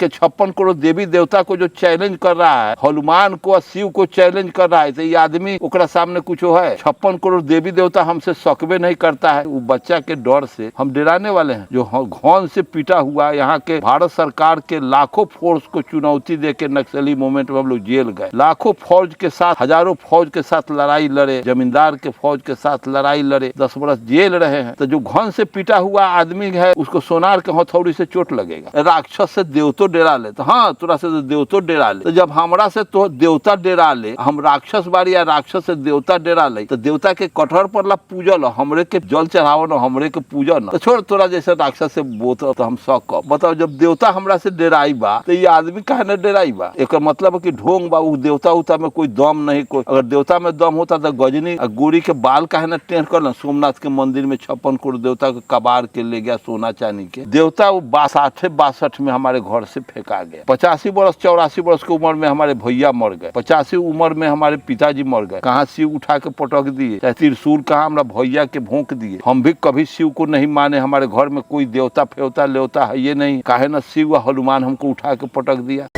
के 56 करोड़ देवी देवता को जो चैलेंज कर रहा है, हनुमान को और शिव को चैलेंज कर रहा है, तो ये आदमी ओकरा सामने कुछ है? 56 करोड़ देवी देवता हमसे सकबे नहीं करता है। वो बच्चा के डर से हम डराने वाले हैं? जो घौन से पीटा हुआ यहाँ के भारत सरकार के लाखों फोर्स को चुनौती दे के नक्सली मूवमेंट में हम लोग जेल गए, लाखों फौज के साथ, हजारों फौज के साथ लड़ाई लड़े, जमींदार के फौज के साथ लड़ाई लड़े, 10 बरस जेल रहे हैं। तो जो घौन से पीटा हुआ आदमी है उसको सोनार के हथौड़ी से चोट लगेगा। राक्षस से देवतो डेरा ले, तो हाँ तोरा से तो देवतो डेरा ले, तो जब हमरा से तो देवता डेरा ले, हम राक्षस बारी या राक्षस से देवता डेरा ले, तो देवता के कटहर पर ला पूजल, हमरे के जल चढ़ाव न, हमरे के पूजा न, तो छोड़ तोरा जैसे राक्षस से बोत तो हम शौक कब बताओ। जब देवता हमरा से डेराई बा तो ये आदमी काहे न डेराई बा? एक मतलब है कि ढोंग बा, उ देवता उता में कोई दम नहीं। कोई अगर देवता में दम होता तो गजनी गोरी के बाल काहे न टेढ़ कर ल? सोमनाथ के मंदिर में 56 करोड़ देवता को कबार के ले गया सोना चांदी के। देवता वो 62 में हमारे घर से फेंका गया। 85 बरस 84 बरस की उम्र में हमारे भैया मर गए, 85 उम्र में हमारे पिताजी मर गए। कहाँ शिव उठा के पटक दिए, चाहे त्रिशूल कहाँ हमरा भैया के भोंक दिए। हम भी कभी शिव को नहीं माने, हमारे घर में कोई देवता फेवता लेवता है ये नहीं, काहे न शिव व हनुमान हमको उठा के पटक दिया।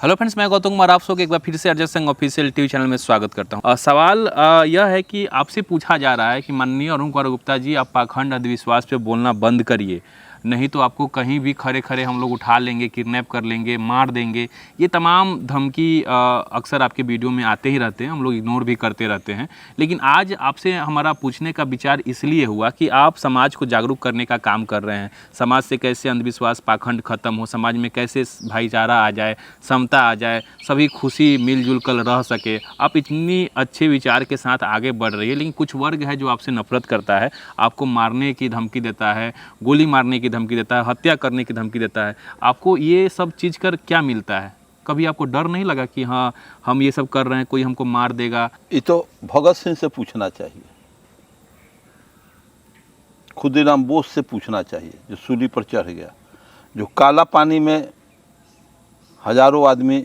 हेलो फ्रेंड्स, मैं गौतम कुमार आप सबको एक बार फिर से Ajay Singh official TV channel में स्वागत करता हूं। सवाल यह है कि आपसे पूछा जा रहा है कि माननीय अरुण कुमार गुप्ता जी, आप पाखंड अंधविश्वास पे बोलना बंद करिए, नहीं तो आपको कहीं भी खड़े खड़े हम लोग उठा लेंगे, किडनैप कर लेंगे, मार देंगे। ये तमाम धमकी अक्सर आपके वीडियो में आते ही रहते हैं, हम लोग इग्नोर भी करते रहते हैं। लेकिन आज आपसे हमारा पूछने का विचार इसलिए हुआ कि आप समाज को जागरूक करने का काम कर रहे हैं। समाज से कैसे अंधविश्वास पाखंड खत्म हो, समाज में कैसे भाईचारा आ जाए, समता आ जाए, सभी खुशी मिलजुल कर रह सके। आप इतनी अच्छे विचार के साथ आगे बढ़ रही है, लेकिन कुछ वर्ग है जो आपसे नफरत करता है, आपको मारने की धमकी देता है, गोली मारने की धमकी देता है, हत्या करने की धमकी देता है। आपको ये सब चीज़ कर क्या मिलता है? कभी आपको डर नहीं लगा कि हाँ हम ये सब कर रहे हैं, कोई हमको मार देगा? ये तो भगत सिंह से पूछना चाहिए, खुदीराम बोस से पूछना चाहिए जो सूली पर चढ़ गया, जो काला पानी में हजारों आदमी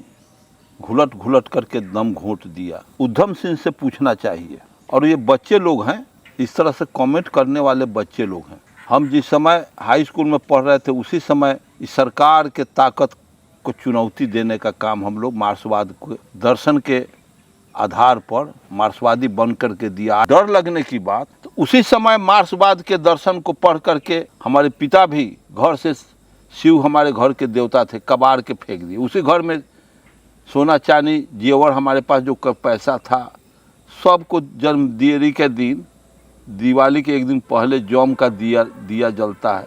घुलट घुलट करके दम घोंट दिया। उधम सिंह से पूछना चाहिए। और ये बच्चे लोग हैं, इस तरह से कमेंट करने वाले बच्चे लोग हैं। हम जिस समय हाई स्कूल में पढ़ रहे थे उसी समय इस सरकार के ताकत को चुनौती देने का काम हम लोग मार्क्सवाद को दर्शन के आधार पर मार्क्सवादी बन करके दिया। डर लगने की बात, तो उसी समय मार्क्सवाद के दर्शन को पढ़ करके हमारे पिता भी घर से, शिव हमारे घर के देवता थे, कबाड़ के फेंक दिए। उसी घर में सोना चांदी जेवर हमारे पास जो पैसा था सबको जन्मदिन के दिन, दिवाली के एक दिन पहले जौम का दिया जलता है,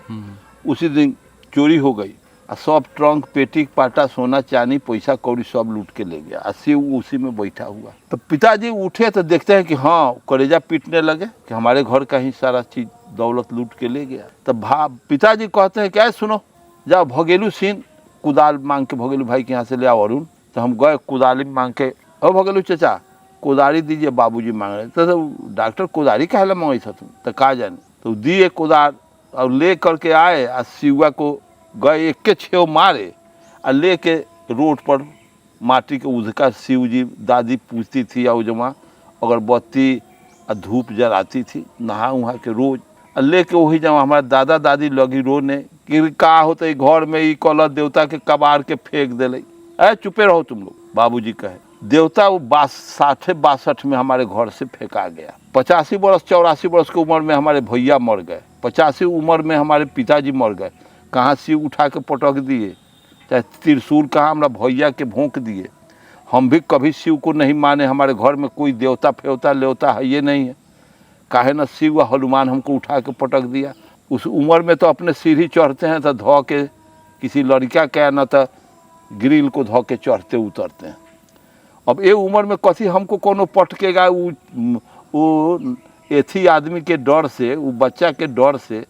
उसी दिन चोरी हो गई और सब ट्रंक पेटी पाटा सोना चांदी पैसा कौड़ी सब लूट के ले गया। शिव उसी में बैठा हुआ। तो पिताजी उठे तो देखते हैं कि हाँ कलेजा पीटने लगे कि हमारे घर का ही सारा चीज दौलत लूट के ले गया। तब पिताजी कहते हैं क्या, सुनो जाओ भगेलू सिंह कुदाल मांग के भगेलू भाई के यहाँ से ले आओ अरुण। तो हम गए कुदाली मांग के, ओ भगेलू चचा कोदारी दीजिए, बाबूजी मांग रहे। तो डॉक्टर कोदारी काहे ला मांगे था तुम? तो कहा जाने, तो दिए कोदार और ले करके आए और शिवा को गए एक के छेव मारे और ले के रोड पर माटी के उधका शिव जी दादी पूछती थी और जमा अगरबत्ती और धूप जलाती थी, नहा उहा के रोज और ले के वही जमा हमारे दादा दादी लगी रोने कि का होते घर में ई कलर देवता के कबाड़ के फेंक दिले। अरे चुपे रहो तुम लोग, बाबूजी कहे। देवता वो 62 में हमारे घर से फेंका गया। 85 बरस 84 बरस की उम्र में हमारे भैया मर गए, 85 उम्र में हमारे पिताजी मर गए। कहाँ शिव उठा के पटक दिए, चाहे त्रिशूल कहाँ हमरा भैया के भोंक दिए। हम भी कभी शिव को नहीं माने, हमारे घर में कोई देवता फेवता लेवता है ये नहीं है, काहे न शिव व हनुमान हमको उठा के पटक दिया। उस उम्र में तो अपने सीढ़ी चढ़ते हैं तो धो के किसी लड़का के, न तो ग्रिल को धो के चढ़ते उतरते हैं। अब ये उम्र में कथी हमको कोनो पटकेगा? वो एथी आदमी के डर से, वो बच्चा के डर से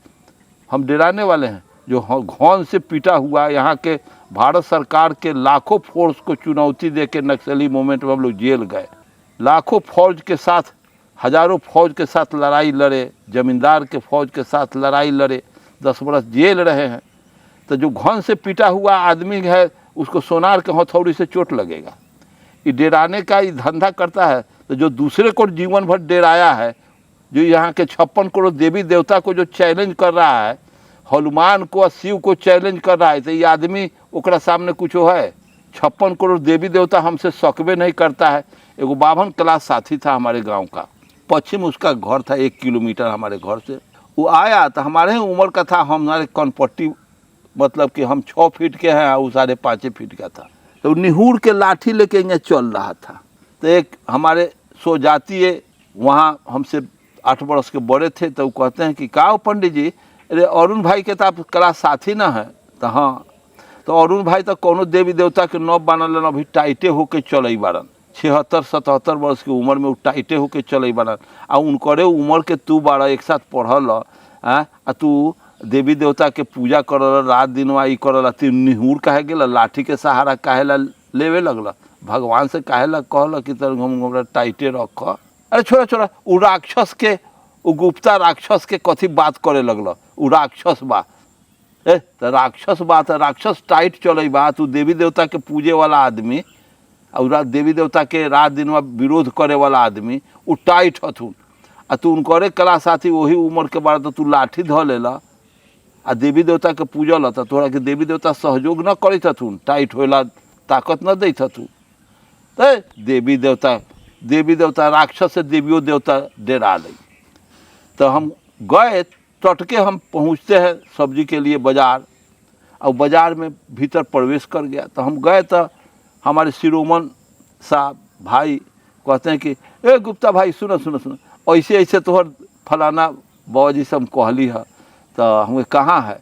हम डराने वाले हैं? जो घौन से पीटा हुआ यहाँ के भारत सरकार के लाखों फोर्स को चुनौती दे के नक्सली मूवमेंट में हम लोग जेल गए, लाखों फौज के साथ, हजारों फौज के साथ लड़ाई लड़े, जमींदार के फौज के साथ लड़ाई लड़े, 10 बरस जेल रहे हैं। तो जो घौन से पीटा हुआ आदमी है उसको सोनार के हथौड़ी से चोट लगेगा। ये डराने का ही धंधा करता है। तो जो दूसरे को जीवन भर डराया है जो यहाँ के 56 करोड़ देवी देवता को जो चैलेंज कर रहा है, हनुमान को और शिव को चैलेंज कर रहा है, तो ये आदमी ओकरा सामने कुछ है? 56 करोड़ देवी देवता हमसे सकबे नहीं करता है। एगो 52 क्लास साथी था हमारे गांव का, पश्चिम उसका घर था 1 किलोमीटर हमारे घर से। वो आया तो हमारे ही उम्र का था, हमारे कनपट्टी मतलब कि हम 6 फीट के हैं, वो 5.5 फीट का था। तो निहुर के लाठी लेके यहाँ चल रहा था। तो एक हमारे सो जातीय वहाँ हमसे 8 बरस के बड़े थे, तो वो कहते हैं कि का पंडित जी, अरे अरुण भाई के तो आप क्लास साथी ना है? तो हाँ, तो अरुण भाई तो कोनो देवी देवता के नौ बनल, अभी टाइटे होके चल बारन, 76-77 वर्ष की उम्र में वो टाइटे होके चल बारन। आ उनकरे उम्र के तू बारह एक साथ पढ़ल आ तू देवी देवता के पूजा करल, रात दिन ई करल, तू निहुर काहे गेल, लाठी के सहारा काहे ला लेवे लगल, भगवान से काहे ला कहल कि तर हमरा टाइटे रख? अरे छोड़ा छोड़ा, उ राक्षस के, उ गुप्ता राक्षस के कथी बात करे लगल? उ राक्षस बा, तो राक्षस बा, तो राक्षस टाइट चल बा। तू देवी देवता के पूजे वाला आदमी और देवी देवता के रात दिन में विरोध करे वाला आदमी, उ टाइट हथुन, आ तू उनकरे कला साथी वही उम्र के बाद तो तू लाठी ध लेला आ देवी देवता के पूजल, तो तोरा के देवी देवता सहयोग न करत हथुन, टाइट होला ताकत न देत हथुन। तो देवी देवता राक्षस से देवियों देवता डरा ले। तो हम गए, टटके हम पहुँचते हैं सब्जी के लिए बाज़ार, और बाज़ार में भीतर प्रवेश कर गया। तो हम गए तो हमारे शिरोमन साहब भाई कहते हैं कि ए गुप्ता भाई सुनो सुनो सुनो, ऐसे ऐसे तोहर फलाना बाबूजी से हम कहली है। तो हमें कहाँ है?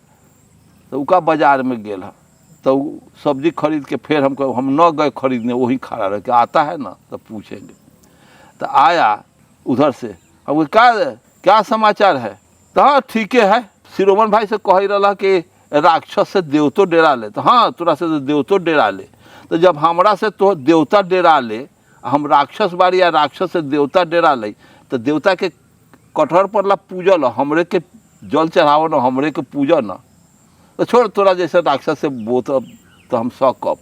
तो उका बाज़ार में गेल है। तो सब्जी खरीद के फिर हम न गए खरीदने, वहीं खड़ा रह के आता है ना तो पूछेंगे। तो आया उधर से, हम क्या समाचार है? तो हाँ ठीक है, शिरोमन भाई से कह रहा कि राक्षस से देवतो डेरा ले। तो हाँ, तोरा से तो देवतो डेरा ले। तो जब हमरा से तो देवता डेरा ले, हम राक्षस बारी या राक्षस से देवता डेरा ले, तो देवता के कटहर पर ला पूजल, हमरे के जल चढ़ाव न, हमरे के पूजा न। तो छोड़, तोरा जैसे राक्षस से बोत तो हम सकब।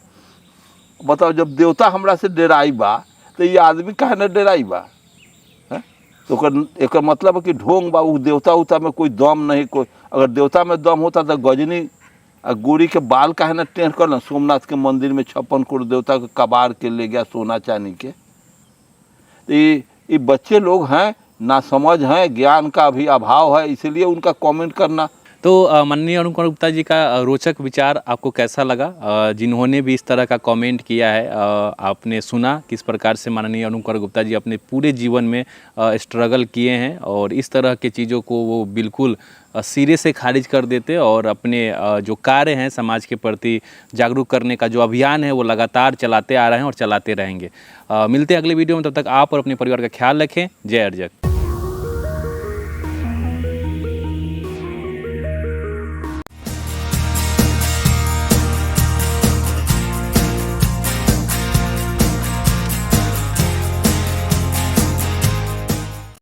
बताओ, जब देवता हमरा से डेराई बा तो ये आदमी काहे न डेराई बा? तो एक मतलब है कि ढोंग बा, उ देवता उता में कोई दम नहीं। कोई अगर देवता में दम होता तो गजनी गोरी के बाल काहे न टेढ़ कर ना, सोमनाथ के मंदिर में 56 करोड़ देवता को कबार के ले गया सोना चांदी के। तो ये बच्चे लोग हैं, ना समझ हैं, ज्ञान का भी अभाव है, इसलिए उनका कमेंट करना। तो माननीय अरुण कुमार गुप्ता जी का रोचक विचार आपको कैसा लगा? जिन्होंने भी इस तरह का कमेंट किया है, आपने सुना किस प्रकार से माननीय अरुण कुमार गुप्ता जी अपने पूरे जीवन में स्ट्रगल किए हैं, और इस तरह के चीज़ों को वो बिल्कुल सिरे से खारिज कर देते, और अपने जो कार्य हैं समाज के प्रति जागरूक करने का जो अभियान है वो लगातार चलाते आ रहे हैं और चलाते रहेंगे। मिलते हैं अगले वीडियो में, तब तक आप और अपने परिवार का ख्याल रखें। जय अर्जक।